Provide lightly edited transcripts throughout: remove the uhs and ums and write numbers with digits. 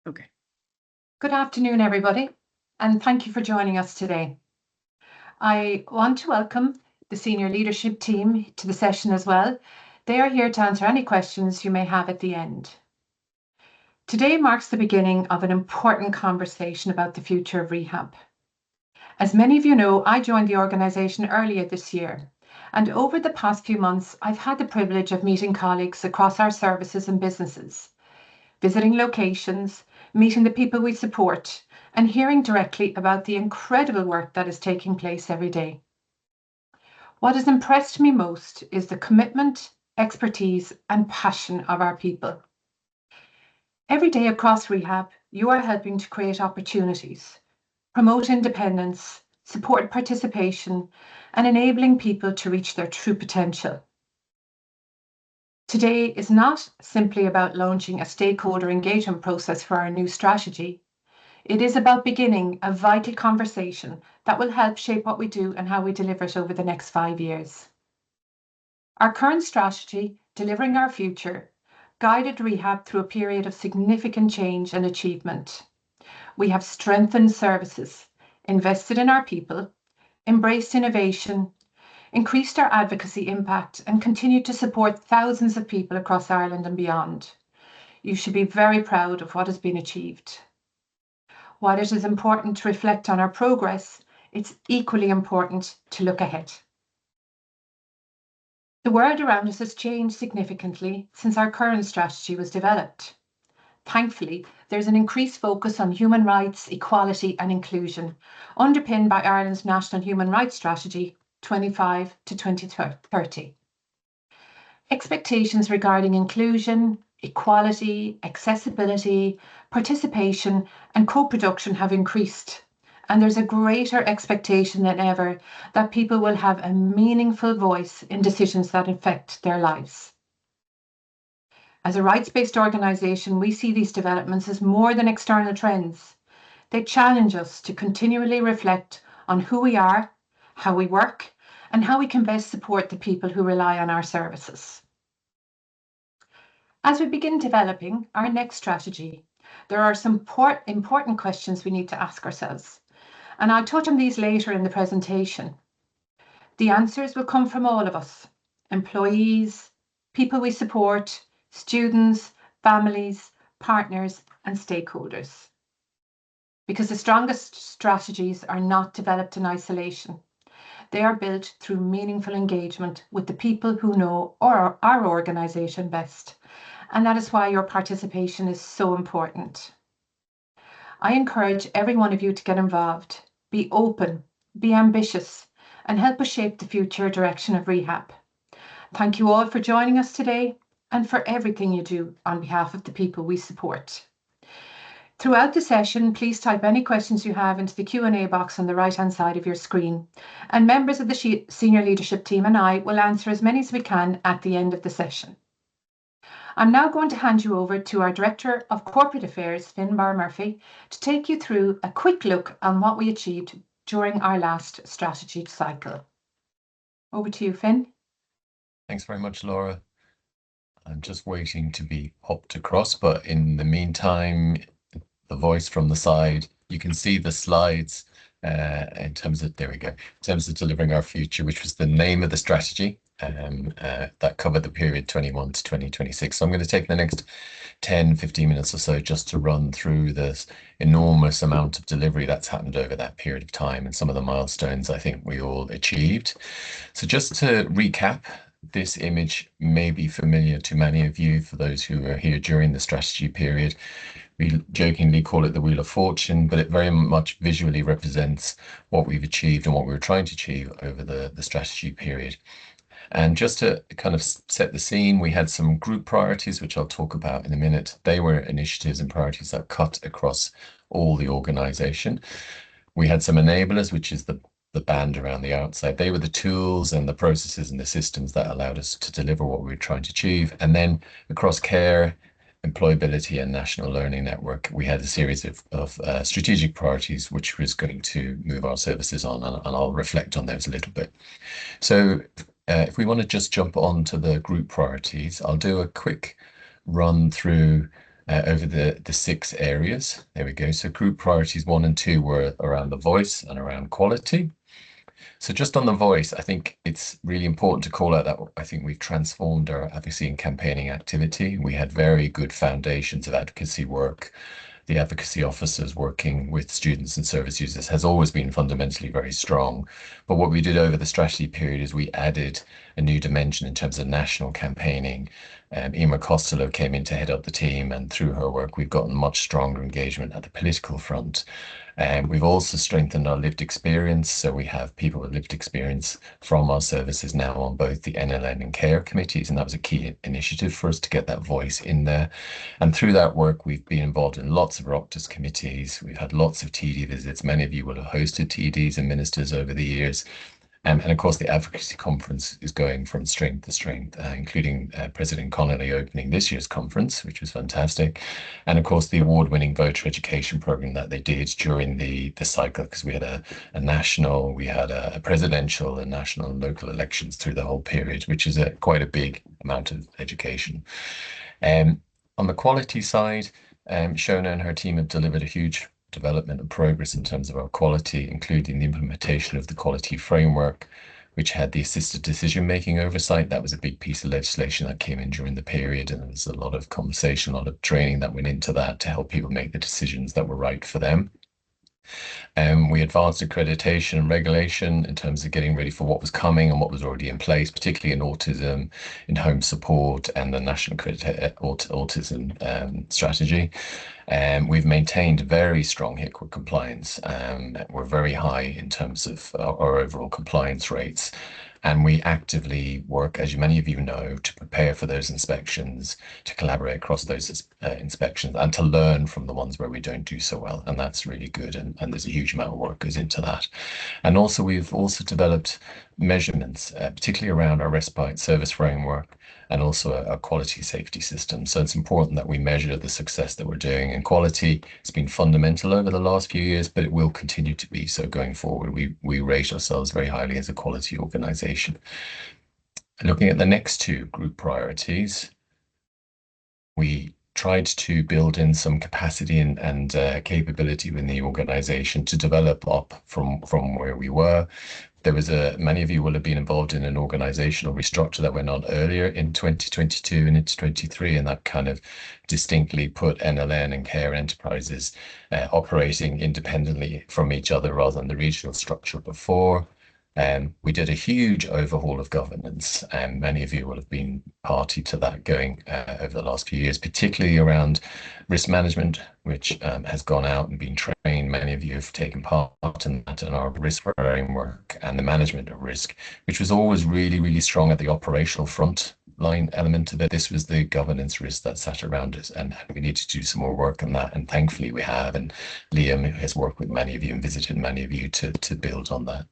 Okay. Good afternoon, everybody, and thank you for joining us today. I want to welcome the senior leadership team to the session as well. They are here to answer any questions you may have at the end. Today marks the beginning of an important conversation about the future of Rehab. As many of you know, I joined the organisation earlier this year, and over the past few months, I've had the privilege of meeting colleagues across our services and businesses, visiting locations, meeting the people we support, and hearing directly about the incredible work that is taking place every day. What has impressed me most is the commitment, expertise, and passion of our people. Every day across Rehab, you are helping to create opportunities, promote independence, support participation, and enabling people to reach their true potential. Today is not simply about launching a stakeholder engagement process for our new strategy. It is about beginning a vital conversation that will help shape what we do and how we deliver it over the next 5 years. Our current strategy, Delivering Our Future, guided Rehab through a period of significant change and achievement. We have strengthened services, invested in our people, embraced innovation, increased our advocacy impact, and continued to support thousands of people across Ireland and beyond. You should be very proud of what has been achieved. While it is important to reflect on our progress, it's equally important to look ahead. The world around us has changed significantly since our current strategy was developed. Thankfully, there's an increased focus on human rights, equality and inclusion, underpinned by Ireland's National Human Rights Strategy 25 to 2030. Expectations regarding inclusion, equality, accessibility, participation and co-production have increased, and there's a greater expectation than ever that people will have a meaningful voice in decisions that affect their lives. As a rights-based organisation, we see these developments as more than external trends. They challenge us to continually reflect on who we are, how we work, and how we can best support the people who rely on our services. As we begin developing our next strategy, there are some important questions we need to ask ourselves, and I'll touch on these later in the presentation. The answers will come from all of us: employees, people we support, students, families, partners, and stakeholders. Because the strongest strategies are not developed in isolation. They are built through meaningful engagement with the people who know our organisation best, and that is why your participation is so important. I encourage every one of you to get involved, be open, be ambitious, and help us shape the future direction of Rehab. Thank you all for joining us today and for everything you do on behalf of the people we support. Throughout the session, please type any questions you have into the Q&A box on the right-hand side of your screen, and members of the senior leadership team and I will answer as many as we can at the end of the session. I'm now going to hand you over to our Director of Corporate Affairs, Finn Barr-Murphy, to take you through a quick look on what we achieved during our last strategy cycle. Over to you, Finn. Thanks very much, Laura. I'm just waiting to be popped across, but in the meantime, the voice from the side, you can see the slides in terms of Delivering Our Future, which was the name of the strategy that covered the period 21 to 2026. So I'm going to take the next 10-15 minutes or so just to run through this enormous amount of delivery that's happened over that period of time and some of the milestones I think we all achieved. So just to recap, this image may be familiar to many of you for those who were here during the strategy period. We jokingly call it the Wheel of Fortune, but it very much visually represents what we've achieved and what we were trying to achieve over the strategy period. And just to kind of set the scene, we had some group priorities, which I'll talk about in a minute. They were initiatives and priorities that cut across all the organisation. We had some enablers, which is the band around the outside. They were the tools and the processes and the systems that allowed us to deliver what we were trying to achieve. And then across care, employability and national learning network, we had a series of strategic priorities which was going to move our services on, and I'll reflect on those a little bit. So if we want to just jump on to the group priorities, I'll do a quick run through over the 6 areas. There we go. So group priorities 1 and 2 were around the voice and around quality. So just on the voice, I think it's really important to call out that I think we've transformed our advocacy and campaigning activity. We had very good foundations of advocacy work. The advocacy officers working with students and service users has always been fundamentally very strong. But what we did over the strategy period is we added a new dimension in terms of national campaigning. Emer Costello came in to head up the team, and through her work, we've gotten much stronger engagement at the political front. We've also strengthened our lived experience. So we have people with lived experience from our services now on both the NLN and CARE committees. And that was a key initiative for us to get that voice in there. And through that work, we've been involved in lots of Oireachtas committees. We've had lots of TD visits. Many of you will have hosted TDs and ministers over the years. And of course, the advocacy conference is going from strength to strength, including President Connolly opening this year's conference, which was fantastic. And of course, the award-winning voter education program that they did during the cycle, because we had a national, we had a presidential and national and local elections through the whole period, which is quite a big amount of education. On the quality side, Shona and her team have delivered a huge development and progress in terms of our quality, including the implementation of the quality framework, which had the assisted decision-making oversight. That was a big piece of legislation that came in during the period, and there was a lot of conversation, a lot of training that went into that to help people make the decisions that were right for them. We advanced accreditation and regulation in terms of getting ready for what was coming and what was already in place, particularly in autism, in home support, and the National Autism Strategy. We've maintained very strong HICWA compliance. We're very high in terms of our overall compliance rates. And we actively work, as many of you know, to prepare for those inspections, to collaborate across those inspections, and to learn from the ones where we don't do so well. And that's really good. And there's a huge amount of work goes into that. And also, we've also developed measurements, particularly around our respite service framework and also a quality safety system. So it's important that we measure the success that we're doing. And quality has been fundamental over the last few years, but it will continue to be so going forward. We rate ourselves very highly as a quality organisation. Looking at the next 2 group priorities, we tried to build in some capacity and capability within the organisation to develop up from where we were. There was many of you will have been involved in an organizational restructure that went on earlier in 2022 and into 23, and that kind of distinctly put NLN and CARE enterprises operating independently from each other rather than the regional structure before. We did a huge overhaul of governance, and many of you will have been party to that going over the last few years, particularly around risk management, which has gone out and been trained. Many of you have taken part in that, and our risk framework and the management of risk, which was always really, really strong at the operational front line element of it. This was the governance risk that sat around us, and we need to do some more work on that. And thankfully we have, and Liam has worked with many of you and visited many of you to build on that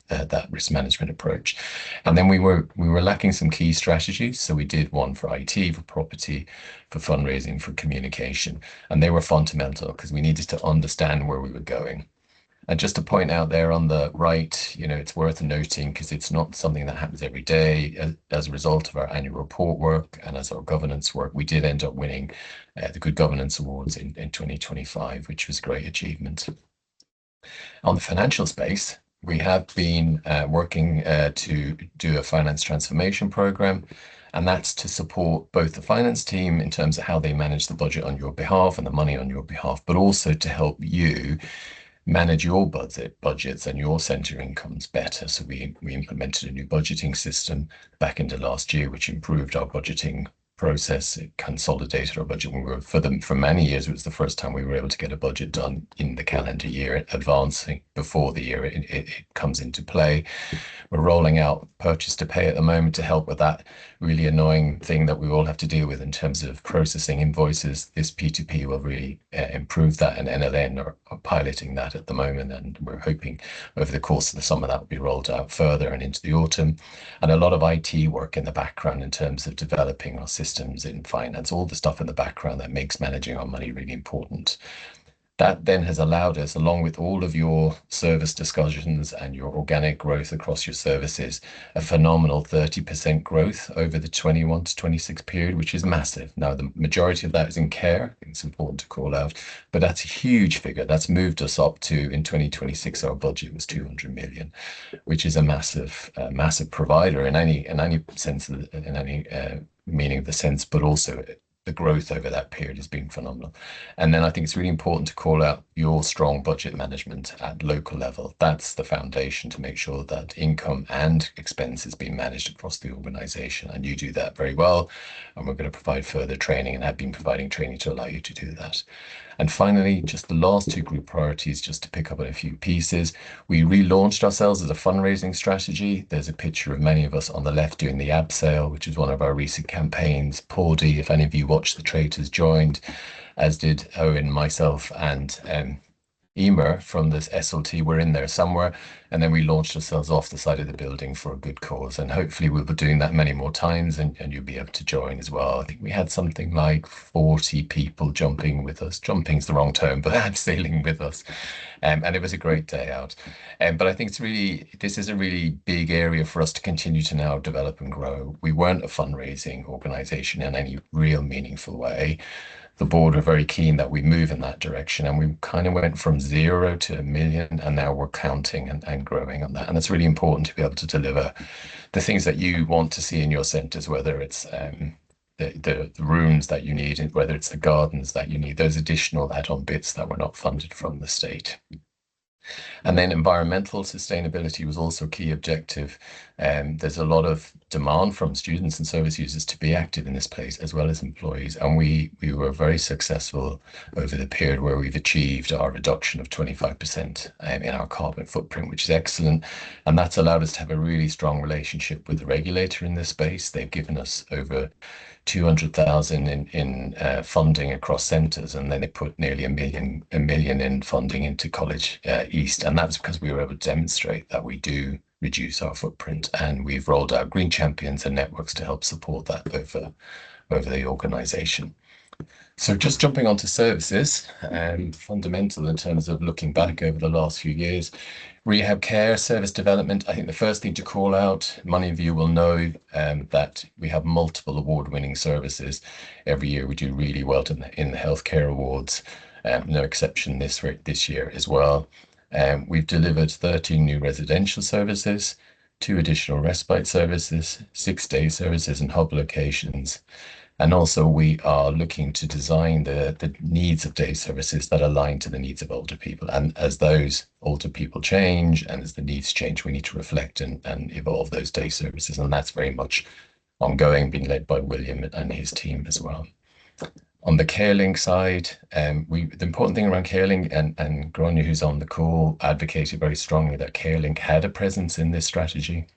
that risk management approach. And then we were lacking some key strategies. So we did one for IT, for property, for fundraising, for communication, and they were fundamental because we needed to understand where we were going. And just to point out there on the right, it's worth noting because it's not something that happens every day. As a result of our annual report work and as our governance work, we did end up winning the Good Governance Awards in 2025, which was a great achievement. On the financial space, we have been working to do a finance transformation program, and that's to support both the finance team in terms of how they manage the budget on your behalf and the money on your behalf, but also to help you manage your budgets and your centre incomes better. So we implemented a new budgeting system back into last year, which improved our budgeting process. It consolidated our budget. For many years, it was the first time we were able to get a budget done in the calendar year, advancing before the year it comes into play. We're rolling out purchase to pay at the moment to help with that really annoying thing that we all have to deal with in terms of processing invoices. This P2P will really improve that, and NLN are piloting that at the moment, and we're hoping over the course of the summer that will be rolled out further and into the autumn. And a lot of IT work in the background in terms of developing our systems in finance, all the stuff in the background that makes managing our money really important. That then has allowed us, along with all of your service discussions and your organic growth across your services, a phenomenal 30% growth over the 21 to 26 period, which is massive. Now, the majority of that is in care. It's important to call out, but that's a huge figure. That's moved us up to, in 2026, our budget was 200 million, which is a massive provider in any sense, in any meaning of the sense, but also the growth over that period has been phenomenal. And then I think it's really important to call out your strong budget management at local level. That's the foundation to make sure that income and expense is being managed across the organization. And you do that very well. And we're going to provide further training and have been providing training to allow you to do that. And finally, just the last two group priorities, just to pick up on a few pieces. We relaunched ourselves as a fundraising strategy. There's a picture of many of us on the left doing the abseil, which is one of our recent campaigns. Paudie, if any of you watched the Traitors, joined, as did Owen, myself, and Emer from this SLT. We're in there somewhere. And then we launched ourselves off the side of the building for a good cause. And hopefully we'll be doing that many more times and you'll be able to join as well. I think we had something like 40 people jumping with us. Jumping's the wrong term, but abseiling with us. And it was a great day out. But I think this is a really big area for us to continue to now develop and grow. We weren't a fundraising organization in any real meaningful way. The board were very keen that we move in that direction, and we kind of went from 0 to 1 million, and now we're counting and growing on that. And it's really important to be able to deliver the things that you want to see in your centres, whether it's the rooms that you need, whether it's the gardens that you need, those additional add-on bits that were not funded from the state. And then environmental sustainability was also a key objective. There's a lot of demand from students and service users to be active in this place, as well as employees. And we were very successful over the period where we've achieved our reduction of 25% in our carbon footprint, which is excellent. And that's allowed us to have a really strong relationship with the regulator in this space. They've given us over 200,000 in funding across centres, and then they put nearly a million in funding into College East, and that's because we were able to demonstrate that we do reduce our footprint, and we've rolled out green champions and networks to help support that over the organisation. So just jumping onto services, fundamental in terms of looking back over the last few years. Rehab care, service development. I think the first thing to call out, many of you will know that we have multiple award-winning services. Every year we do really well in the healthcare awards, no exception this year as well. We've delivered 13 new residential services, 2 additional respite services, 6 day services and hub locations. And also we are looking to design the needs of day services that align to the needs of older people. And as those older people change and as the needs change, we need to reflect and evolve those day services. And that's very much ongoing, being led by William and his team as well. On the CareLink side, the important thing around CareLink, and Gráinne, who's on the call, advocated very strongly that CareLink had a presence in this strategy.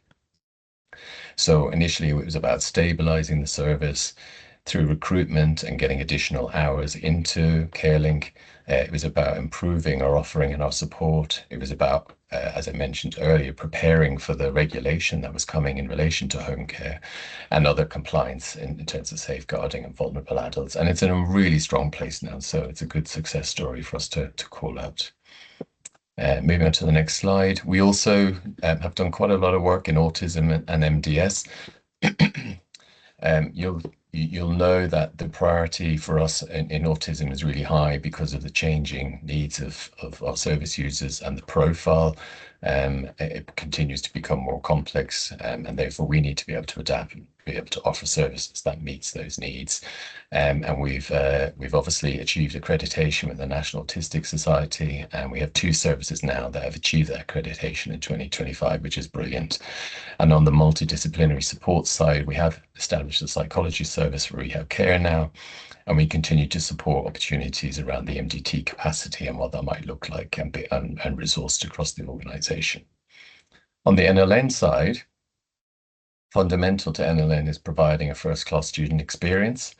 So initially it was about stabilizing the service through recruitment and getting additional hours into CareLink. It was about improving our offering and our support. It was about, as I mentioned earlier, preparing for the regulation that was coming in relation to home care and other compliance in terms of safeguarding and vulnerable adults. And it's in a really strong place now. So it's a good success story for us to call out. Moving on to the next slide. We also have done quite a lot of work in autism and MDS. You'll know that the priority for us in autism is really high because of the changing needs of our service users, and the profile it continues to become more complex, and therefore we need to be able to adapt and be able to offer services that meets those needs. And we've obviously achieved accreditation with the National Autistic Society, and we have 2 services now that have achieved that accreditation in 2025, which is brilliant. And on the multidisciplinary support side, we have established a psychology service for rehab care now, and we continue to support opportunities around the MDT capacity and what that might look like and resourced across the organisation. On the NLN side, fundamental to NLN is providing a first-class student experience.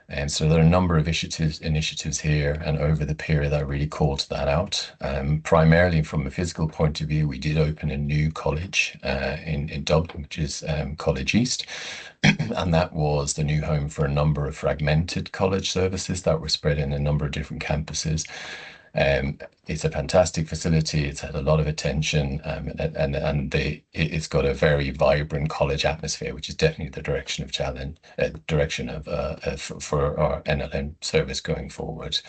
And so there are a number of initiatives here, and over the period I really called that out. Primarily from a physical point of view, we did open a new college in Dublin, which is College East. And that was the new home for a number of fragmented college services that were spread in a number of different campuses. It's a fantastic facility. It's had a lot of attention, it's got a very vibrant college atmosphere, which is definitely the direction of for our NLN service going forward.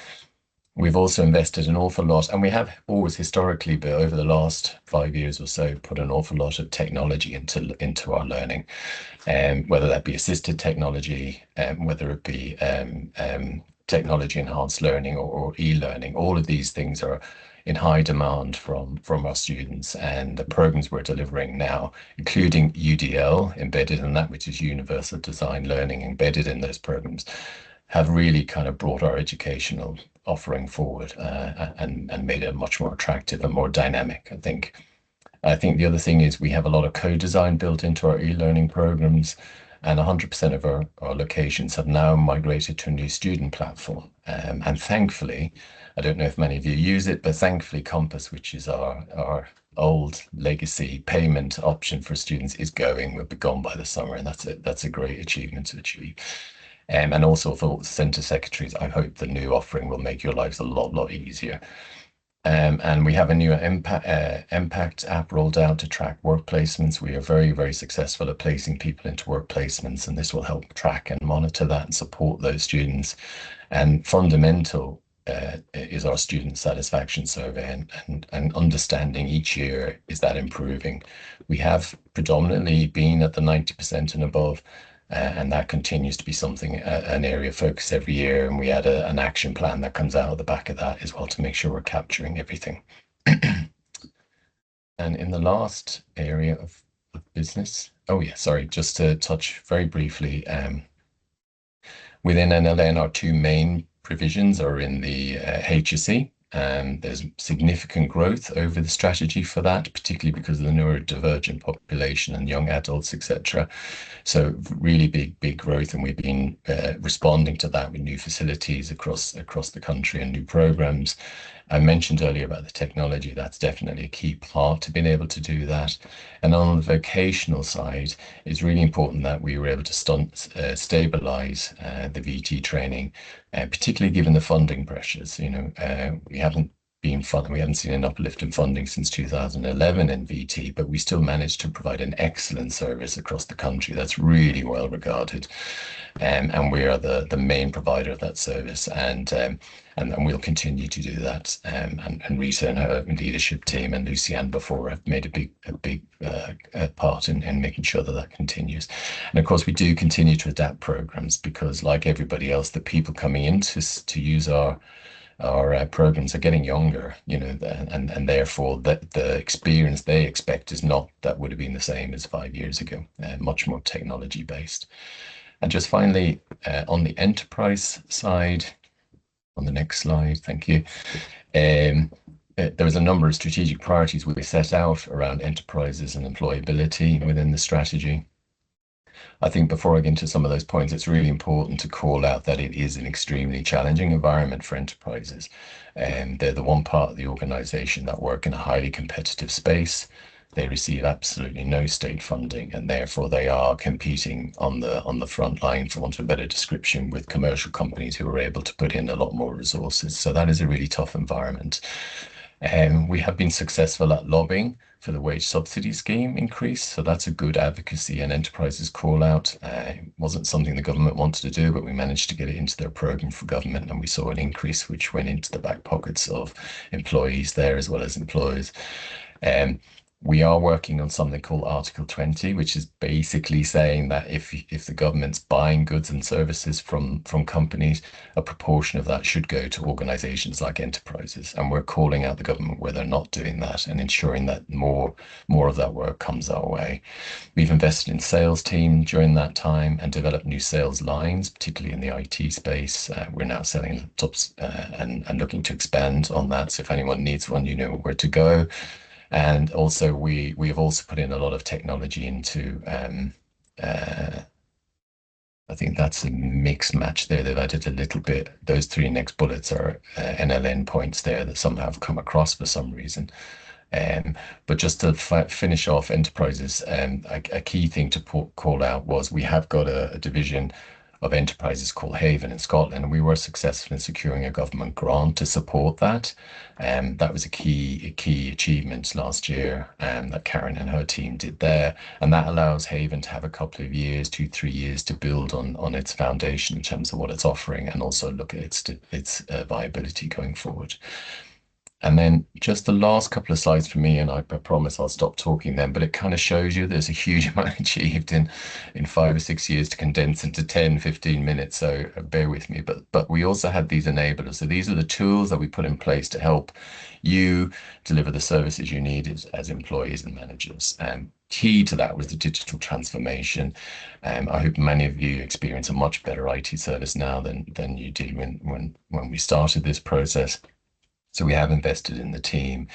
We've also invested an awful lot, and we have always historically, but over the last 5 years or so, put an awful lot of technology into our learning, whether that be assisted technology, whether it be technology enhanced learning or e-learning. All of these things are in high demand from our students, and the programs we're delivering now, including UDL embedded in that, which is Universal Design Learning embedded in those programs, have really kind of brought our educational offering forward and made it much more attractive and more dynamic, I think. I think the other thing is we have a lot of co-design built into our e-learning programs, and 100% of our locations have now migrated to a new student platform. And thankfully, I don't know if many of you use it, but thankfully Compass, which is our old legacy payment option for students, is going. We'll be gone by the summer, and that's a great achievement to achieve. And also for centre secretaries, I hope the new offering will make your lives a lot easier. And we have a new Impact app rolled out to track work placements. We are very successful at placing people into work placements, and this will help track and monitor that and support those students. And fundamental is our student satisfaction survey, and understanding each year, is that improving? We have predominantly been at the 90% and above, and that continues to be something, an area of focus every year. And we had an action plan that comes out of the back of that as well to make sure we're capturing everything. And in the last area of business, just to touch very briefly, within NLN, our two main provisions are in the HSE. There's significant growth over the strategy for that, particularly because of the neurodivergent population and young adults, etc. So really big growth, and we've been responding to that with new facilities across the country and new programs. I mentioned earlier about the technology. That's definitely a key part to being able to do that. And on the vocational side, it's really important that we were able to stabilize the VT training, particularly given the funding pressures. We haven't seen an uplift in funding since 2011 in VT, but we still managed to provide an excellent service across the country that's really well regarded. And we are the main provider of that service, and we'll continue to do that. And Rita and her leadership team and Lucianne before have made a big part in making sure that continues. And of course, we do continue to adapt programs, because like everybody else, the people coming in to use our programs are getting younger, and therefore the experience they expect is not that would have been the same as 5 years ago, much more technology based. And just finally, on the enterprise side, on the next slide, thank you. There was a number of strategic priorities we set out around enterprises and employability within the strategy. I think before I get into some of those points, it's really important to call out that it is an extremely challenging environment for enterprises. They're the one part of the organization that work in a highly competitive space. They receive absolutely no state funding, and therefore they are competing on the front line, for want of a better description, with commercial companies who are able to put in a lot more resources. So that is a really tough environment. We have been successful at lobbying for the wage subsidy scheme increase. So that's a good advocacy and enterprises call out. It wasn't something the government wanted to do, but we managed to get it into their program for government, and we saw an increase which went into the back pockets of employees there as well as employers. We are working on something called Article 20, which is basically saying that if the government's buying goods and services from companies, a proportion of that should go to organizations like enterprises. And we're calling out the government where they're not doing that and ensuring that more of that work comes our way. We've invested in sales team during that time and developed new sales lines, particularly in the IT space. We're now selling laptops and looking to expand on that. So if anyone needs one, you know where to go. And also we have also put in a lot of technology into, I think that's a mixed match there. They've added a little bit. Those three next bullets are NLN points there that some have come across for some reason. But just to finish off enterprises, a key thing to call out was we have got a division of enterprises called Haven in Scotland. And we were successful in securing a government grant to support that. That was a key achievement last year that Karen and her team did there. And that allows Haven to have a couple of years, 2-3 years, to build on its foundation in terms of what it's offering, and also look at its viability going forward. And then just the last couple of slides for me, and I promise I'll stop talking then, but it kind of shows you there's a huge amount achieved in 5 or 6 years to condense into 10, 15 minutes. So bear with me. But we also had these enablers. So these are the tools that we put in place to help you deliver the services you need as employees and managers. And key to that was the digital transformation. I hope many of you experience a much better IT service now than you did when we started this process. So we have invested in the team.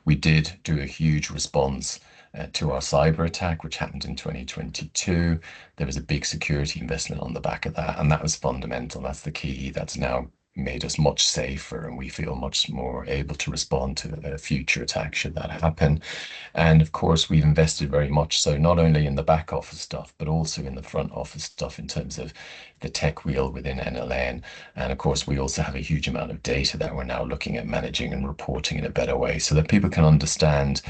We did do a huge response to our cyber attack, which happened in 2022. There was a big security investment on the back of that, and that was fundamental. That's the key. That's now made us much safer, and we feel much more able to respond to a future attack should that happen. And of course, we've invested very much so, not only in the back office stuff, but also in the front office stuff in terms of the tech wheel within NLN. And of course, we also have a huge amount of data that we're now looking at managing and reporting in a better way so that people can understand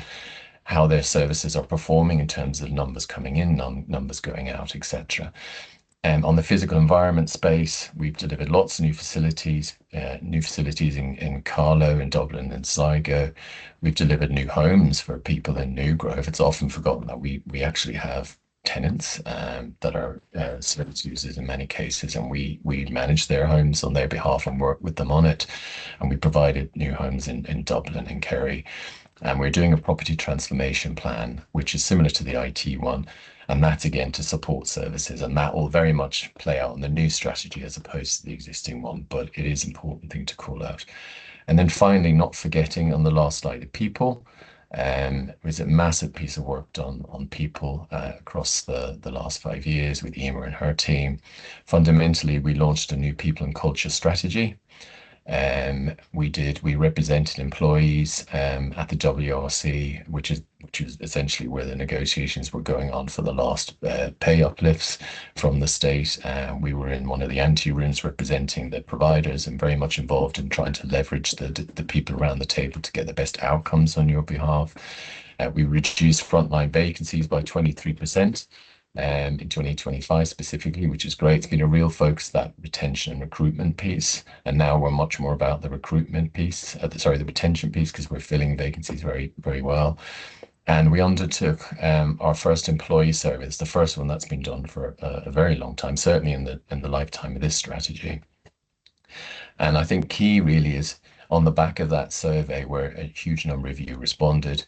how their services are performing in terms of numbers coming in, numbers going out, etc. On the physical environment space, we've delivered lots of new facilities in Carlow, in Dublin, and Sligo. We've delivered new homes for people in New Grove. It's often forgotten that we actually have tenants that are service users in many cases, and we manage their homes on their behalf and work with them on it. And we provided new homes in Dublin and Kerry. And we're doing a property transformation plan, which is similar to the IT one. And that's again to support services. And that will very much play out in the new strategy as opposed to the existing one. But it is an important thing to call out. And then finally, not forgetting on the last slide, the people. It was a massive piece of work done on people across the last 5 years with Emer and her team. Fundamentally, we launched a new people and culture strategy. We represented employees at the WRC, which is essentially where the negotiations were going on for the last pay uplifts from the state. We were in one of the ante rooms representing the providers and very much involved in trying to leverage the people around the table to get the best outcomes on your behalf. We reduced frontline vacancies by 23%. In 2025 specifically, which is great. It's been a real focus, that retention and recruitment piece. And now we're much more about the recruitment piece, the retention piece, because we're filling vacancies very, very well. And we undertook our first employee survey. It's the first one that's been done for a very long time, certainly in the lifetime of this strategy. And I think key really is on the back of that survey, where a huge number of you responded,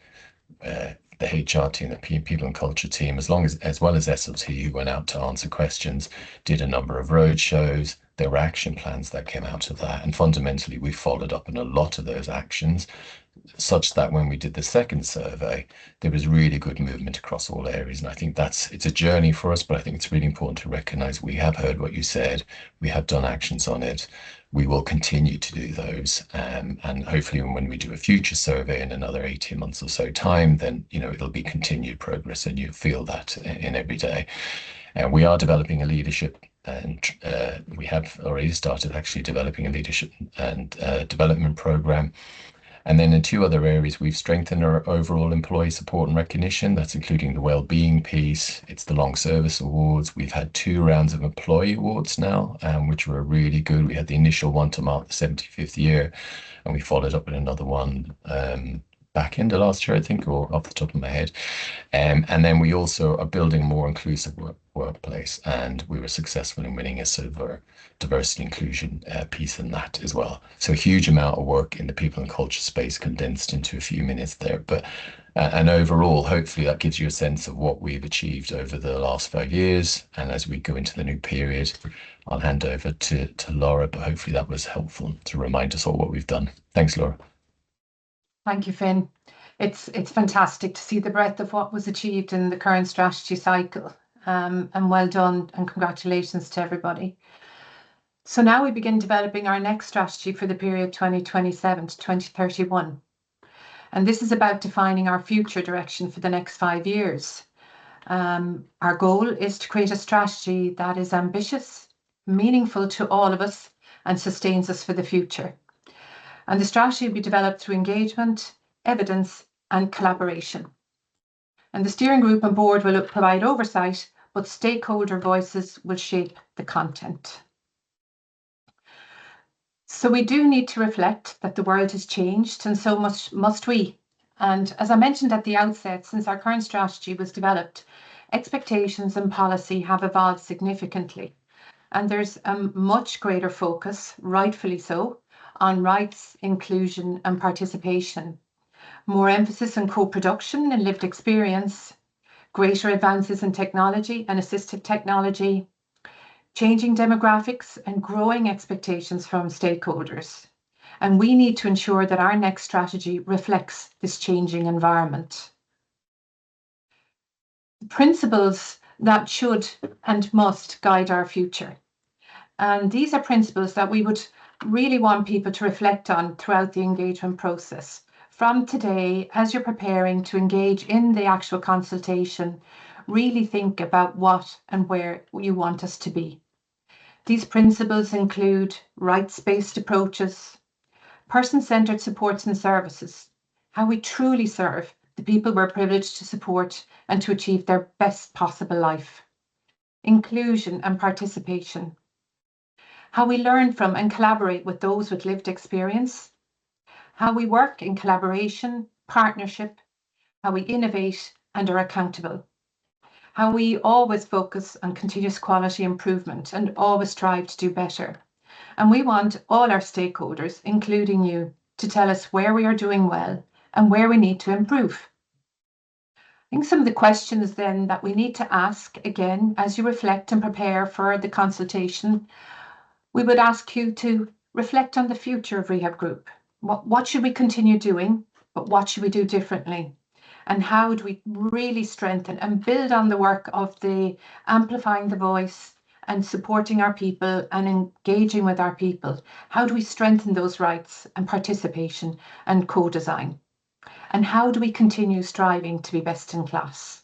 the HR team, the people and culture team, as well as SLT, who went out to answer questions, did a number of road shows. There were action plans that came out of that. And fundamentally, we followed up on a lot of those actions, such that when we did the second survey, there was really good movement across all areas. And I think it's a journey for us, but I think it's really important to recognize we have heard what you said. We have done actions on it. We will continue to do those. And hopefully when we do a future survey in another 18 months or so time, then, it'll be continued progress and you feel that in every day. And we are developing a leadership, and we have already started actually developing a leadership and development program. And then in 2 other areas, we've strengthened our overall employee support and recognition. That's including the well-being piece. It's the long service awards. We've had 2 rounds of employee awards now, which were really good. We had the initial one to mark the 75th year, and we followed up with another one back end of last year, I think, or off the top of my head. And then we also are building a more inclusive workplace, and we were successful in winning a silver diversity inclusion piece in that as well. So a huge amount of work in the people and culture space condensed into a few minutes there. But and overall, hopefully that gives you a sense of what we've achieved over the last 5 years. And as we go into the new period, I'll hand over to Laura, but hopefully that was helpful to remind us all what we've done. Thanks, Laura. Thank you, Finn. It's fantastic to see the breadth of what was achieved in the current strategy cycle. And well done and congratulations to everybody. So now we begin developing our next strategy for the period 2027 to 2031. And this is about defining our future direction for the next 5 years. Our goal is to create a strategy that is ambitious, meaningful to all of us, and sustains us for the future. And the strategy will be developed through engagement, evidence, and collaboration. And the steering group and board will provide oversight, but stakeholder voices will shape the content. So we do need to reflect that the world has changed, and so must we. And as I mentioned at the outset, since our current strategy was developed, expectations and policy have evolved significantly. And there's a much greater focus, rightfully so, on rights, inclusion, and participation. More emphasis on co-production and lived experience, greater advances in technology and assistive technology, changing demographics and growing expectations from stakeholders. And we need to ensure that our next strategy reflects this changing environment. Principles that should and must guide our future. And these are principles that we would really want people to reflect on throughout the engagement process. From today, as you're preparing to engage in the actual consultation, really think about what and where you want us to be. These principles include rights-based approaches, person-centered supports and services, how we truly serve the people we're privileged to support and to achieve their best possible life, inclusion and participation, how we learn from and collaborate with those with lived experience, how we work in collaboration, partnership, how we innovate and are accountable, how we always focus on continuous quality improvement and always strive to do better. And we want all our stakeholders, including you, to tell us where we are doing well and where we need to improve. I think some of the questions then that we need to ask again as you reflect and prepare for the consultation, we would ask you to reflect on the future of Rehab Group. What should we continue doing, but what should we do differently? And how do we really strengthen and build on the work of the amplifying the voice and supporting our people and engaging with our people? How do we strengthen those rights and participation and co-design? And how do we continue striving to be best in class?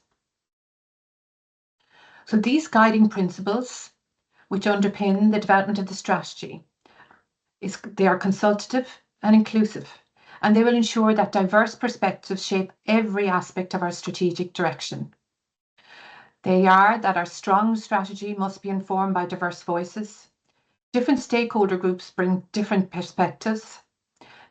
So these guiding principles, which underpin the development of the strategy, they are consultative and inclusive, and they will ensure that diverse perspectives shape every aspect of our strategic direction. They are that our strong strategy must be informed by diverse voices. Different stakeholder groups bring different perspectives.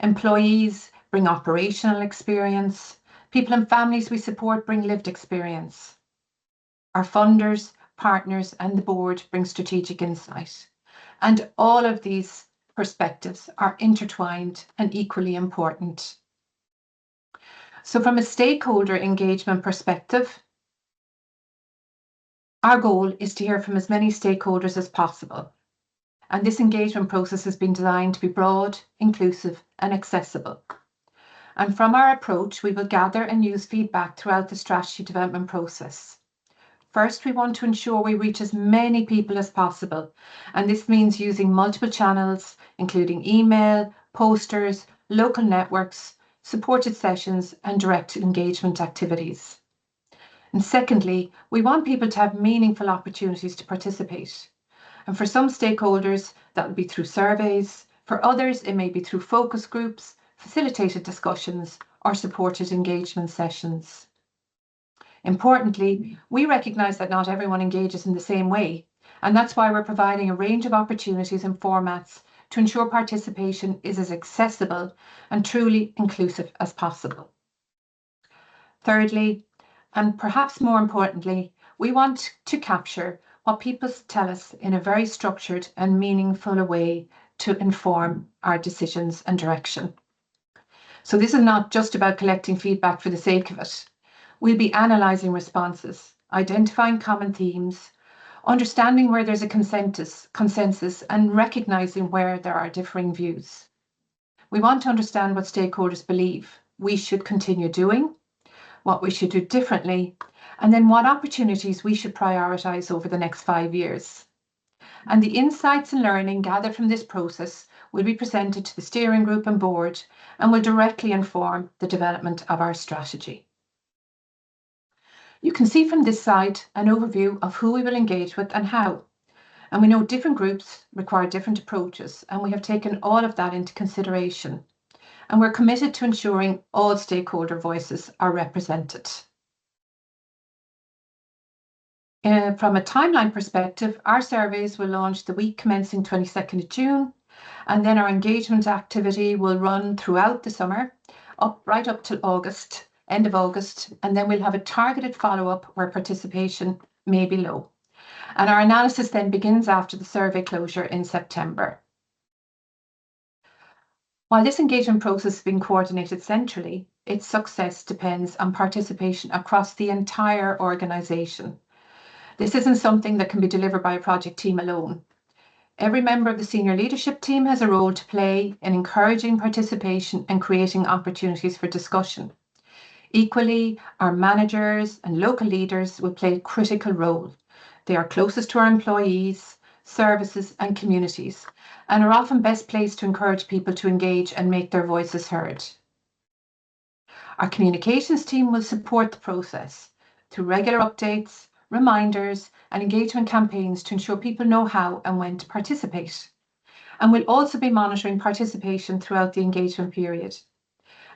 Employees bring operational experience. People and families we support bring lived experience. Our funders, partners, and the board bring strategic insight. And all of these perspectives are intertwined and equally important. So from a stakeholder engagement perspective, our goal is to hear from as many stakeholders as possible. And this engagement process has been designed to be broad, inclusive, and accessible. And from our approach, we will gather and use feedback throughout the strategy development process. First, we want to ensure we reach as many people as possible, and this means using multiple channels, including email, posters, local networks, supported sessions, and direct engagement activities. And secondly, we want people to have meaningful opportunities to participate. And for some stakeholders, that will be through surveys. For others, it may be through focus groups, facilitated discussions, or supported engagement sessions. Importantly, we recognise that not everyone engages in the same way, and that's why we're providing a range of opportunities and formats to ensure participation is as accessible and truly inclusive as possible. Thirdly, and perhaps more importantly, we want to capture what people tell us in a very structured and meaningful way to inform our decisions and direction. So this is not just about collecting feedback for the sake of it. We'll be analysing responses, identifying common themes, understanding where there's a consensus, and recognising where there are differing views. We want to understand what stakeholders believe we should continue doing, what we should do differently, and then what opportunities we should prioritise over the next 5 years. And the insights and learning gathered from this process will be presented to the steering group and board and will directly inform the development of our strategy. You can see from this slide an overview of who we will engage with and how. And we know different groups require different approaches, and we have taken all of that into consideration. And we're committed to ensuring all stakeholder voices are represented. From a timeline perspective, our surveys will launch the week commencing 22nd of June, and then our engagement activity will run throughout the summer, right up till August, end of August, and then we'll have a targeted follow-up where participation may be low. And our analysis then begins after the survey closure in September. While this engagement process is being coordinated centrally, its success depends on participation across the entire organisation. This isn't something that can be delivered by a project team alone. Every member of the senior leadership team has a role to play in encouraging participation and creating opportunities for discussion. Equally, our managers and local leaders will play a critical role. They are closest to our employees, services and communities, and are often best placed to encourage people to engage and make their voices heard. Our communications team will support the process through regular updates, reminders and engagement campaigns to ensure people know how and when to participate. And we'll also be monitoring participation throughout the engagement period.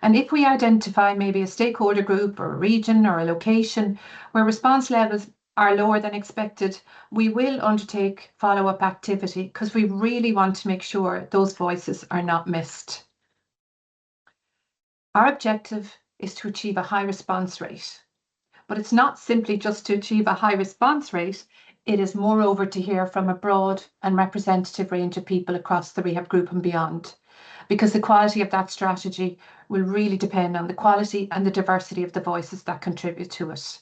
And if we identify maybe a stakeholder group or a region or a location where response levels are lower than expected, we will undertake follow-up activity because we really want to make sure those voices are not missed. Our objective is to achieve a high response rate, but it's not simply just to achieve a high response rate, it is moreover to hear from a broad and representative range of people across the Rehab group and beyond, because the quality of that strategy will really depend on the quality and the diversity of the voices that contribute to it.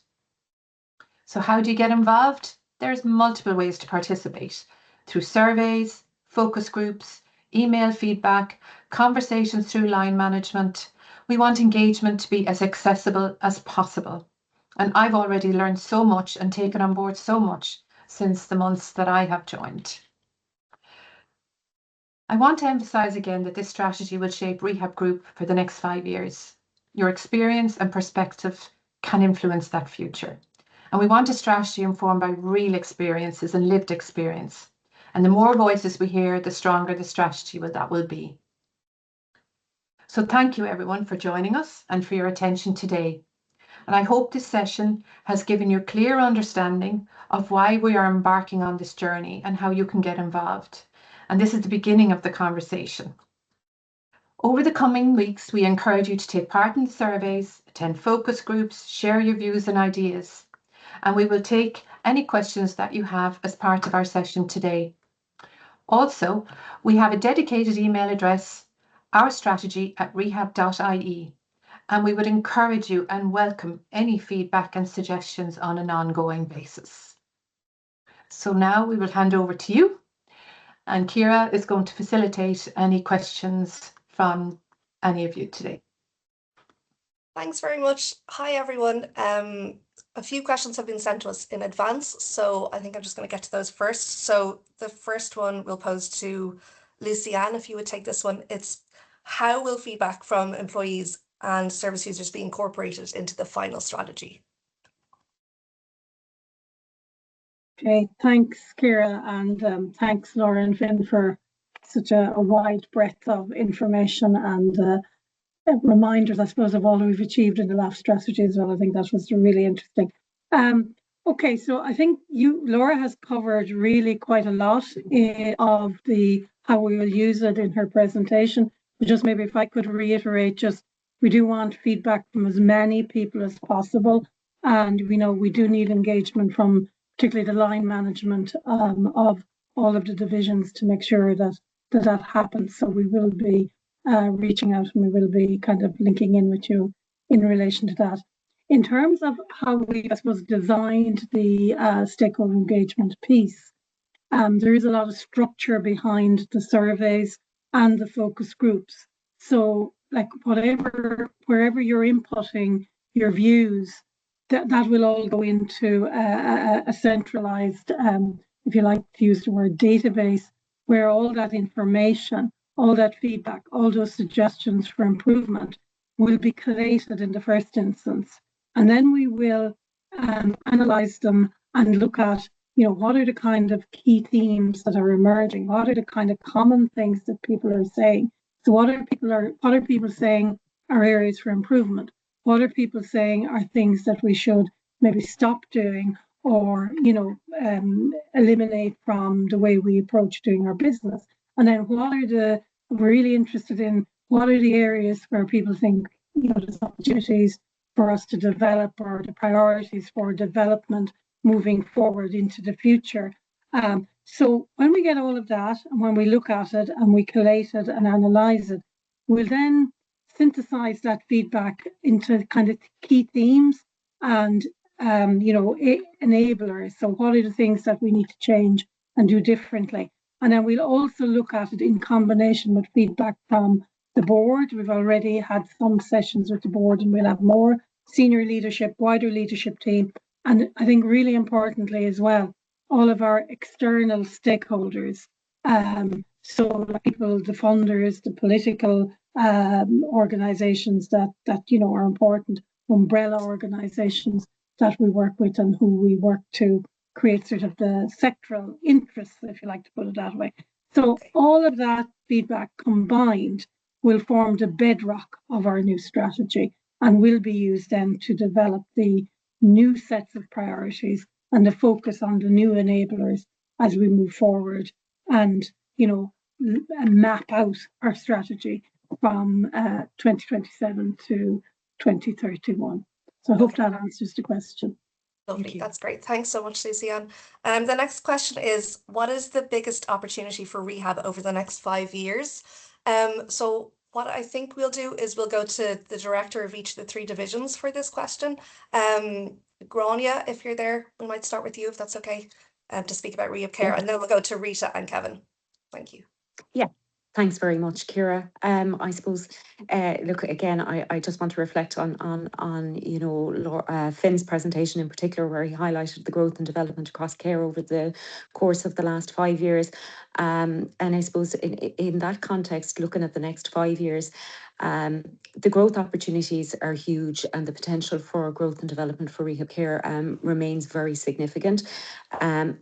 So how do you get involved? There's multiple ways to participate: through surveys, focus groups, email feedback, conversations through line management. We want engagement to be as accessible as possible. And I've already learned so much and taken on board so much since the months that I have joined. I want to emphasise again that this strategy will shape Rehab Group for the next 5 years. Your experience and perspective can influence that future. And we want a strategy informed by real experiences and lived experience. And the more voices we hear, the stronger the strategy that will be. So thank you everyone for joining us and for your attention today. And I hope this session has given you a clear understanding of why we are embarking on this journey and how you can get involved. And this is the beginning of the conversation. Over the coming weeks, we encourage you to take part in the surveys, attend focus groups, share your views and ideas. And we will take any questions that you have as part of our session today. Also, we have a dedicated email address, ourstrategy@rehab.ie, and we would encourage you and welcome any feedback and suggestions on an ongoing basis. So now we will hand over to you, and Ciara is going to facilitate any questions from any of you today. Thanks very much. Hi, everyone. A few questions have been sent to us in advance, so I think I'm just going to get to those first. So the first one we'll pose to Lucy-Anne, if you would take this one. It's: how will feedback from employees and service users be incorporated into the final strategy? Okay, thanks, Ciara, and thanks, Laura and Finn, for such a wide breadth of information and reminders, I suppose, of all we've achieved in the last strategy as well. I think that was really interesting. Okay, so I think Laura has covered really quite a lot of how we will use it in her presentation. But just maybe if I could reiterate, we do want feedback from as many people as possible, and we know we do need engagement from particularly the line management of all of the divisions to make sure that happens. So we will be reaching out and we will be kind of linking in with you in relation to that. In terms of how we, I suppose, designed the stakeholder engagement piece, there is a lot of structure behind the surveys and the focus groups. So like wherever you're inputting your views, that will all go into a centralized, if you like to use the word, database, where all that information, all that feedback, all those suggestions for improvement will be collated in the first instance. And then we will analyze them and look at, what are the kind of key themes that are emerging? What are the kind of common things that people are saying? So what are people saying are areas for improvement? What are people saying are things that we should maybe stop doing or, eliminate from the way we approach doing our business? And then we're really interested in what are the areas where people think, there's opportunities for us to develop, or the priorities for development moving forward into the future. So when we get all of that, and when we look at it and we collate it and analyze it, we'll then synthesize that feedback into kind of key themes and enablers. So what are the things that we need to change and do differently? And then we'll also look at it in combination with feedback from the board. We've already had some sessions with the board, and we'll have more senior leadership, wider leadership team. And I think really importantly as well, all of our external stakeholders. So people, the funders, the political organizations that are important, umbrella organizations that we work with and who we work to create sort of the sectoral interests, if you like to put it that way. So all of that feedback combined will form the bedrock of our new strategy and will be used then to develop the new sets of priorities and the focus on the new enablers as we move forward and, map out our strategy from 2027 to 2031. So I hope that answers the question. Lovely, that's great. Thanks so much, Lucy-Anne. The next question is, what is the biggest opportunity for Rehab over the next 5 years? So what I think we'll do is we'll go to the director of each of the 3 divisions for this question. Grania, if you're there, we might start with you, if that's okay, to speak about Rehab Care, and then we'll go to Rita and Kevin. Thank you. Yeah. Thanks very much, Ciara. I suppose, look, again, I just want to reflect on Finn's presentation in particular, where he highlighted the growth and development across care over the course of the last 5 years. And I suppose in that context, looking at the next 5 years, the growth opportunities are huge, and the potential for growth and development for Rehab Care remains very significant.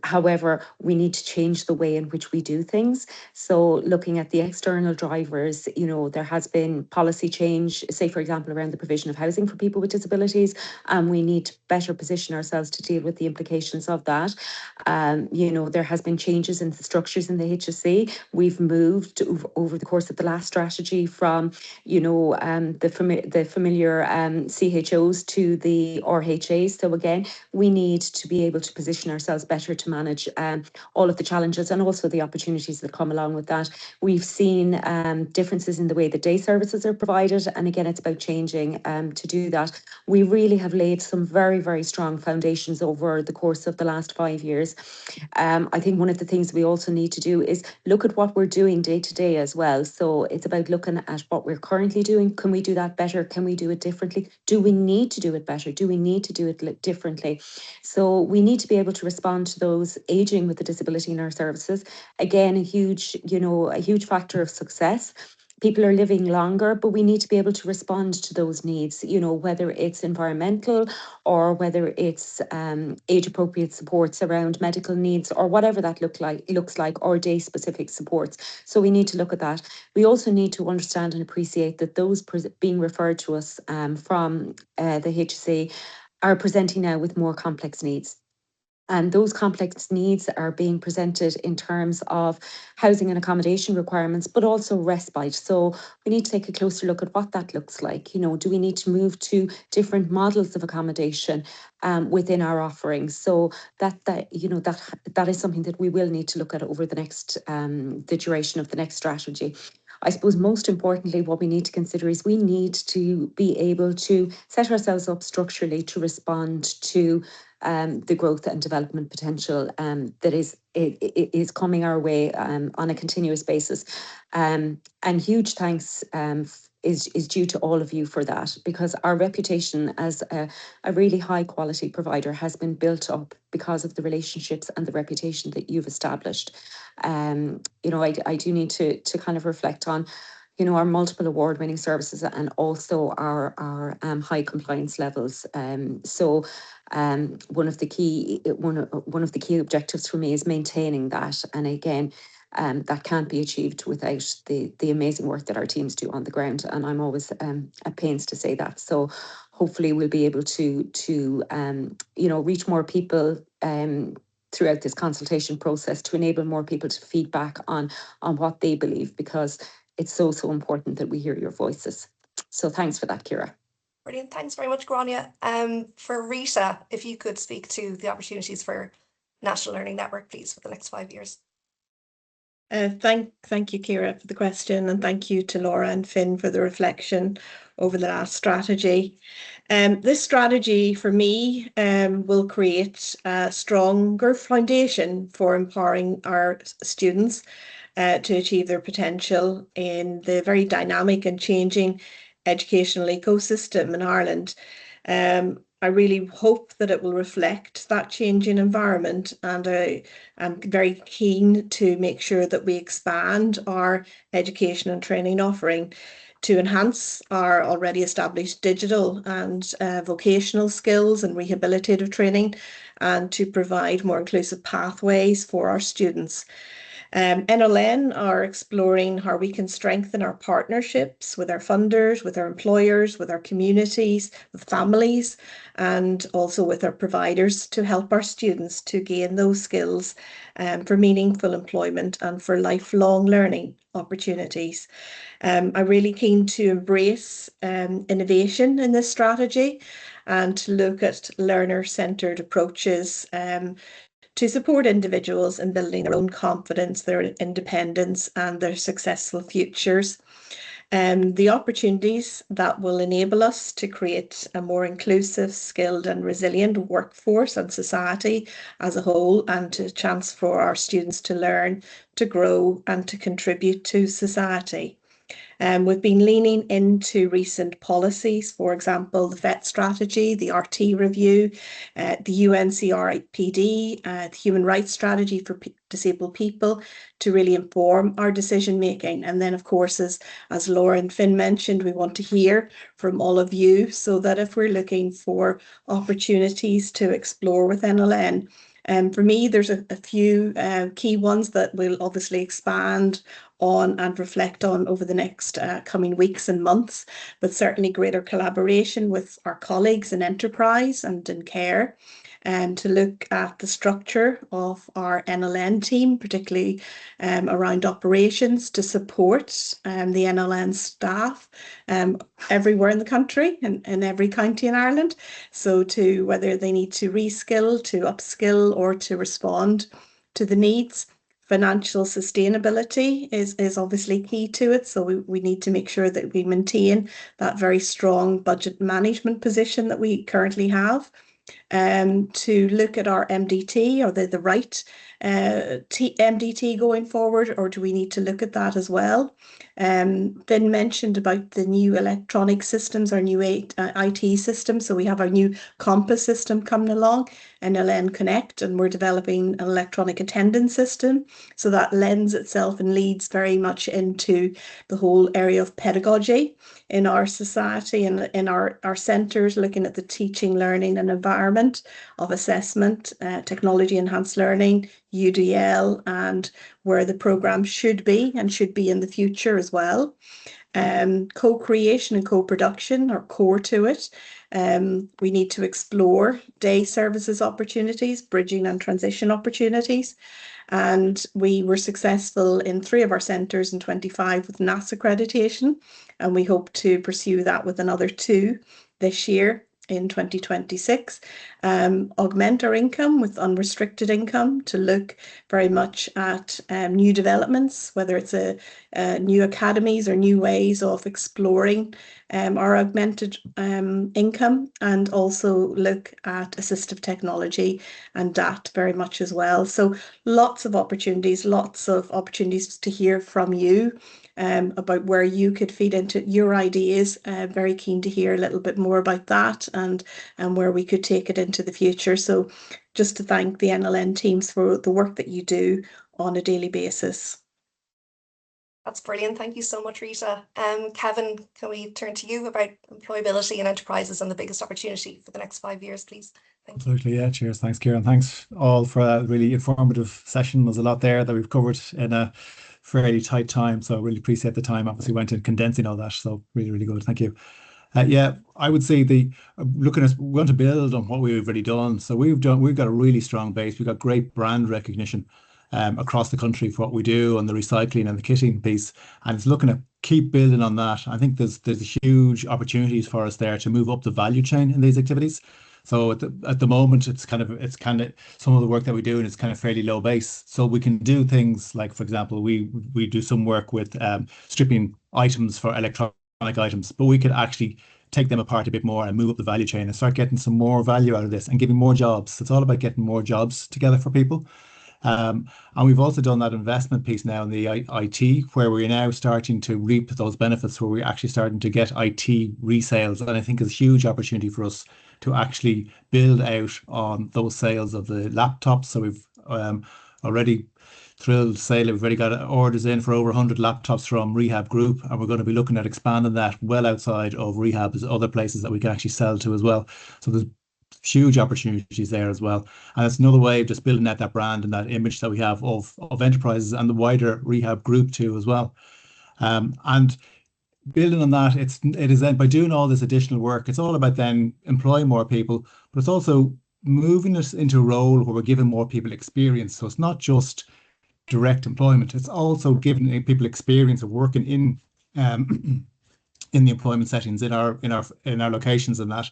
However, we need to change the way in which we do things. So looking at the external drivers, there has been policy change, say, for example, around the provision of housing for people with disabilities, and we need to better position ourselves to deal with the implications of that. There has been changes in the structures in the HSE. We've moved over the course of the last strategy from the familiar CHOs to the RHAs. So again, we need to be able to position ourselves better to manage all of the challenges and also the opportunities that come along with that. We've seen differences in the way that day services are provided, and again, it's about changing to do that. We really have laid some very, very strong foundations over the course of the last 5 years. I think one of the things we also need to do is look at what we're doing day to day as well. So it's about looking at what we're currently doing. Can we do that better? Can we do it differently? Do we need to do it better? Do we need to do it differently? So we need to be able to respond to those aging with a disability in our services. Again, a huge factor of success. People are living longer, but we need to be able to respond to those needs, whether it's environmental or whether it's age-appropriate supports around medical needs or whatever that looks like, or day-specific supports. So we need to look at that. We also need to understand and appreciate that those being referred to us from the HSE are presenting now with more complex needs. And those complex needs are being presented in terms of housing and accommodation requirements, but also respite. So we need to take a closer look at what that looks like. Do we need to move to different models of accommodation within our offerings? So that is something that we will need to look at over the duration of the next strategy. I suppose most importantly, what we need to consider is we need to be able to set ourselves up structurally to respond to the growth and development potential that is coming our way on a continuous basis. And huge thanks is due to all of you for that, because our reputation as a really high quality provider has been built up because of the relationships and the reputation that you've established. I do need to kind of reflect on our multiple award-winning services and also our high compliance levels. So one of the key objectives for me is maintaining that. And again, that can't be achieved without the amazing work that our teams do on the ground. And I'm always at pains to say that. So hopefully we'll be able to reach more people throughout this consultation process to enable more people to feedback on what they believe, because it's so important that we hear your voices. So thanks for that, Ciara. Brilliant. Thanks very much, Grania. For Rita, if you could speak to the opportunities for National Learning Network, please, for the next 5 years. Thank you, Ciara, for the question, and thank you to Laura and Finn for the reflection over the last strategy. This strategy for me will create a stronger foundation for empowering our students to achieve their potential in the very dynamic and changing educational ecosystem in Ireland. I really hope that it will reflect that changing environment, and I'm very keen to make sure that we expand our education and training offering to enhance our already established digital and vocational skills and rehabilitative training, and to provide more inclusive pathways for our students. NLN are exploring how we can strengthen our partnerships with our funders, with our employers, with our communities, with families, and also with our providers to help our students to gain those skills for meaningful employment and for lifelong learning opportunities. I'm really keen to embrace innovation in this strategy and to look at learner-centred approaches to support individuals in building their own confidence, their independence, and their successful futures. The opportunities that will enable us to create a more inclusive, skilled, and resilient workforce and society as a whole, and to chance for our students to learn, to grow, and to contribute to society. We've been leaning into recent policies, for example, the VET strategy, the RT review, the UNCRPD, the Human Rights Strategy for Disabled People, to really inform our decision making. And then, of course, as Laura and Finn mentioned, we want to hear from all of you, so that if we're looking for opportunities to explore with NLN, for me, there's a few key ones that we'll obviously expand on and reflect on over the next coming weeks and months, but certainly greater collaboration with our colleagues in enterprise and in care, and to look at the structure of our NLN team, particularly around operations, to support the NLN staff everywhere in the country and in every county in Ireland. So to whether they need to reskill, to upskill, or to respond to the needs. Financial sustainability is obviously key to it. So we need to make sure that we maintain that very strong budget management position that we currently have. To look at our MDT, or the right MDT going forward, or do we need to look at that as well? Finn mentioned about the new electronic systems, our new IT system. So we have our new Compass system coming along, NLN Connect, and we're developing an electronic attendance system. So that lends itself and leads very much into the whole area of pedagogy in our society and in our centres, looking at the teaching, learning and environment of assessment, technology enhanced learning, UDL, and where the programme should be and should be in the future as well. Co-creation and co-production are core to it. We need to explore day services opportunities, bridging and transition opportunities. And we were successful in 3 of our centres in 25 with NAS accreditation, and we hope to pursue that with another 2 this year in 2026. Augment our income with unrestricted income, to look very much at new developments, whether it's new academies or new ways of exploring our augmented income, and also look at assistive technology and that very much as well. So lots of opportunities to hear from you about where you could feed into your ideas. Very keen to hear a little bit more about that, and where we could take it into the future. So just to thank the NLN teams for the work that you do on a daily basis. That's brilliant. Thank you so much, Rita. Kevin, can we turn to you about employability in enterprises and the biggest opportunity for the next 5 years, please? Thank you. Absolutely, yeah. Cheers. Thanks, Kieran. Thanks all for a really informative session. There's a lot there that we've covered in a fairly tight time. So I really appreciate the time. Obviously went in condensing all that. So really, really good. Thank you. Yeah, I would say we want to build on what we've already done. So we've got a really strong base. We've got great brand recognition across the country for what we do on the recycling and the kitting piece, and it's looking to keep building on that. I think there's huge opportunities for us there to move up the value chain in these activities. So at the moment, it's kind of some of the work that we do, and it's kind of fairly low base. So we can do things like, for example, we do some work with stripping items for electronic items, but we could actually take them apart a bit more and move up the value chain and start getting some more value out of this and giving more jobs. It's all about getting more jobs together for people. And we've also done that investment piece now in the IT, where we're now starting to reap those benefits, where we're actually starting to get IT resales. And I think it's a huge opportunity for us to actually build out on those sales of the laptops. So we've already thrilled to say that we've already got orders in for over 100 laptops from Rehab Group, and we're going to be looking at expanding that well outside of Rehab. There's other places that we can actually sell to as well. So there's huge opportunities there as well. And it's another way of just building out that brand and that image that we have of enterprises and the wider Rehab Group too as well. And building on that, it is then by doing all this additional work, it's all about then employing more people, but it's also moving us into a role where we're giving more people experience. So it's not just direct employment, it's also giving people experience of working in in the employment settings in our locations and that.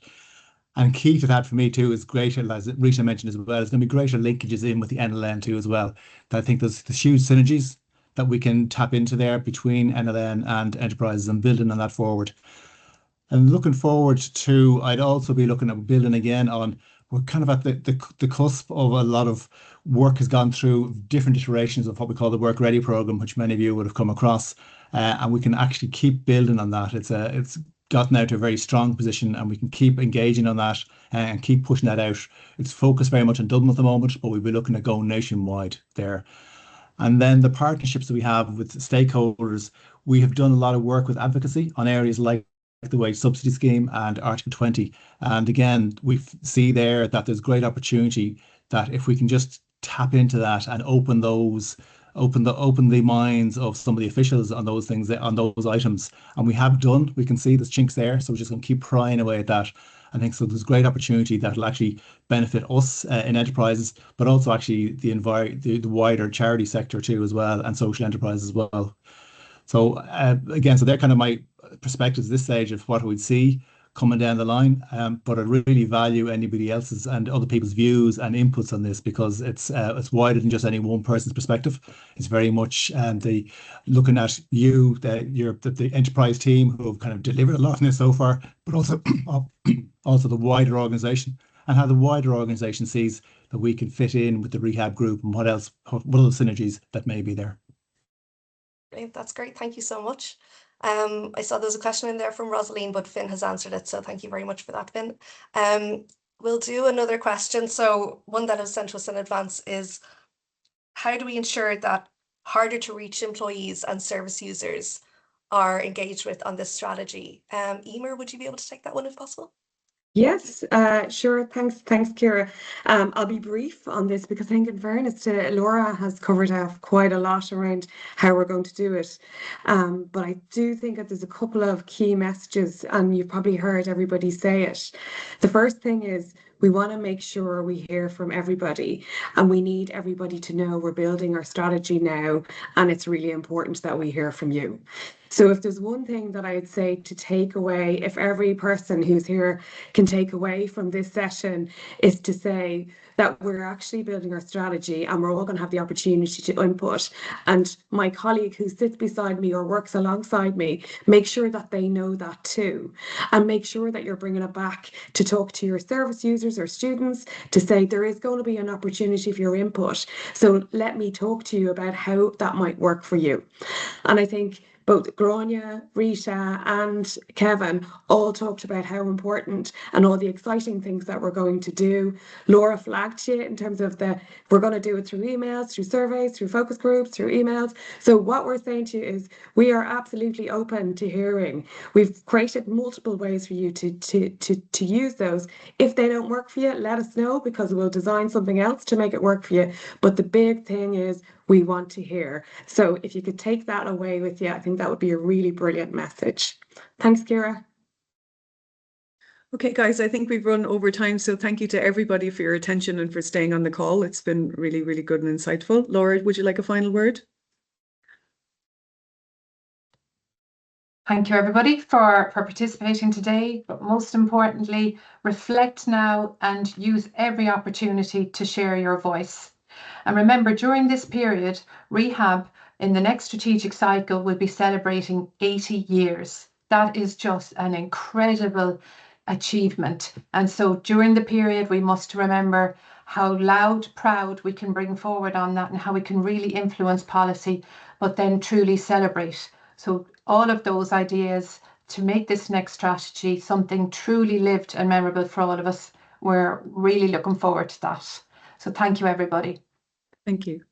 And key to that for me too is greater, as Rita mentioned as well, is going to be greater linkages in with the NLN too as well. I think there's huge synergies that we can tap into there between NLN and enterprises and building on that forward. And looking forward to, I'd also be looking at building again on, we're kind of at the cusp of a lot of work has gone through different iterations of what we call the Work Ready program, which many of you would have come across. And we can actually keep building on that. It's gotten out to a very strong position, and we can keep engaging on that and keep pushing that out. It's focused very much on Dublin at the moment, but we'll be looking at going nationwide there. And then the partnerships that we have with stakeholders, we have done a lot of work with advocacy on areas like the wage subsidy scheme and Article 20. And again, we see there that there's great opportunity that if we can just tap into that and open the minds of some of the officials on those things, on those items. And we have done, we can see there's chinks there. So we're just going to keep prying away at that. I think so there's great opportunity that will actually benefit us in enterprises, but also actually the wider charity sector too as well, and social enterprise as well. So again, so they're kind of my perspectives at this stage of what we'd see coming down the line, but I really value anybody else's and other people's views and inputs on this, because it's wider than just any one person's perspective. It's very much looking at the enterprise team who have kind of delivered a lot in this so far, but also also the wider organisation and how the wider organisation sees that we can fit in with the Rehab Group and what are the synergies that may be there. Great, that's great. Thank you so much. I saw there's a question in there from Rosaline, but Finn has answered it, so thank you very much for that, Finn. We'll do another question. So one that was sent to us in advance is, how do we ensure that harder to reach employees and service users are engaged with on this strategy? Emer, would you be able to take that one if possible? Yes, sure. Thanks, Ciara. I'll be brief on this because I think, in fairness to Laura, has covered off quite a lot around how we're going to do it. But I do think that there's a couple of key messages, and you've probably heard everybody say it. The first thing is, we want to make sure we hear from everybody, and we need everybody to know we're building our strategy now, and it's really important that we hear from you. So if there's one thing that I'd say to take away, if every person who's here can take away from this session, is to say that we're actually building our strategy and we're all going to have the opportunity to input. And my colleague who sits beside me or works alongside me, make sure that they know that too. And make sure that you're bringing it back to talk to your service users or students to say there is going to be an opportunity for your input. So let me talk to you about how that might work for you. And I think both Grania, Rita and Kevin all talked about how important and all the exciting things that we're going to do. Laura flagged you in terms of we're going to do it through emails, through surveys, through focus groups, through emails. So what we're saying to you is we are absolutely open to hearing. We've created multiple ways for you to use those. If they don't work for you, let us know, because we'll design something else to make it work for you. But the big thing is we want to hear. So if you could take that away with you, I think that would be a really brilliant message. Thanks, Ciara. Okay, guys, I think we've run over time. So thank you to everybody for your attention and for staying on the call. It's been really, really good and insightful. Laura, would you like a final word? Thank you, everybody, for participating today. But most importantly, reflect now and use every opportunity to share your voice. And remember, during this period, Rehab in the next strategic cycle will be celebrating 80 years. That is just an incredible achievement. And so during the period, we must remember how loud, proud we can bring forward on that and how we can really influence policy, but then truly celebrate. So all of those ideas to make this next strategy something truly lived and memorable for all of us, we're really looking forward to that. So thank you, everybody. Thank you.